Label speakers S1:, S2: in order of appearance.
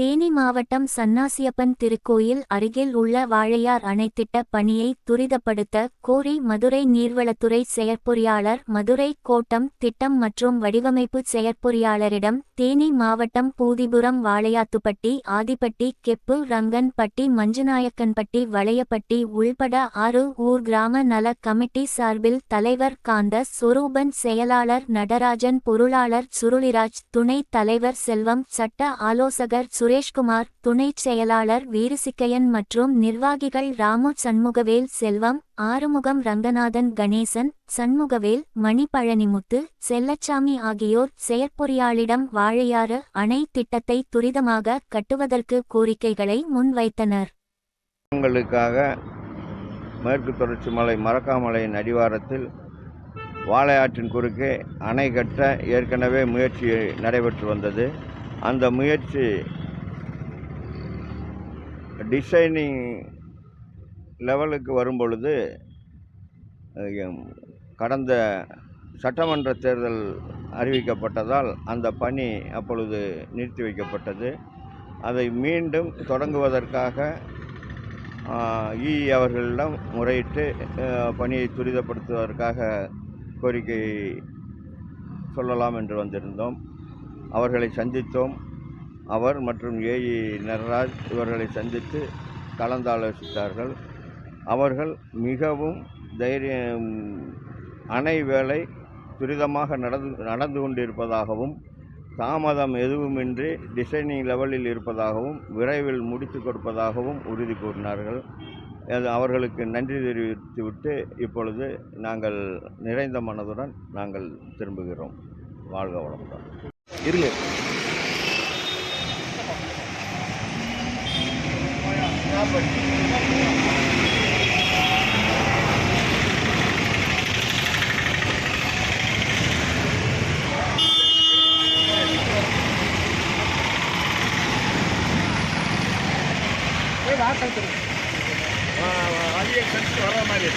S1: தேனி மாவட்டம் சன்னாசியப்பன் திருக்கோயில் அருகில் உள்ள வாழையார் அணை திட்ட பணியை துரிதப்படுத்த கோரி மதுரை நீர்வளத்துறை செயற்பொறியாளர், மதுரை கோட்டம் திட்டம் மற்றும் வடிவமைப்பு செயற்பொறியாளரிடம் தேனி மாவட்டம் பூதிபுரம், வாழையாத்துப்பட்டி, ஆதிப்பட்டி, கெப்பு, ரங்கன்பட்டி, மஞ்சுநாயக்கன்பட்டி, வளையப்பட்டி உள்பட 6 ஊர் கிராம நல கமிட்டி சார்பில் தலைவர் காந்த சொரூபன், செயலாளர் நடராஜன், பொருளாளர் சுருளிராஜ், துணைத் தலைவர் செல்வம், சட்ட ஆலோசகர் சுரேஷ்குமார், துணைச் செயலாளர் வீரசிக்கையன் மற்றும் நிர்வாகிகள் ராமு, சண்முகவேல், செல்வம், ஆறுமுகம், ரங்கநாதன், கணேசன், சண்முகவேல், மணி, பழனிமுத்து, செல்லச்சாமி ஆகியோர் செயற்பொறியாளரிடம் வாழையாறு அணை திட்டத்தை துரிதமாக கட்டுவதற்கு கோரிக்கைகளை முன்வைத்தனர்.
S2: மேற்கு தொடர்ச்சி மலை மரக்காமலையின் அடிவாரத்தில் வாழையாற்றின் குறுக்கே அணை கட்ட ஏற்கனவே முயற்சி நடைபெற்று வந்தது. அந்த முயற்சி டிசைனிங் லெவலுக்கு வரும்பொழுது கடந்த சட்டமன்ற தேர்தல் அறிவிக்கப்பட்டதால் அந்த பணி அப்பொழுது நிறுத்தி வைக்கப்பட்டது. அதை மீண்டும் தொடங்குவதற்காக அவர்களிடம் முறையிட்டு பணியை துரிதப்படுத்துவதற்காக கோரிக்கை சொல்லலாம் என்று வந்திருந்தோம். அவர்களை சந்தித்தோம். அவர் மற்றும் நடராஜ் இவர்களை சந்தித்து கலந்தாலோசித்தார்கள். அவர்கள் மிகவும் அணை வேலை துரிதமாக நடந்து கொண்டிருப்பதாகவும், தாமதம் எதுவுமின்றி டிசைனிங் லெவலில் இருப்பதாகவும், விரைவில் முடித்து கொடுப்பதாகவும் உறுதி கூறினார்கள். அவர்களுக்கு நன்றி தெரிவித்துவிட்டு இப்பொழுது நாங்கள் நிறைந்த மனதுடன் நாங்கள் திரும்புகிறோம். வாழ்க வளமுடன். இருங்க. அதிக வர மாதிரி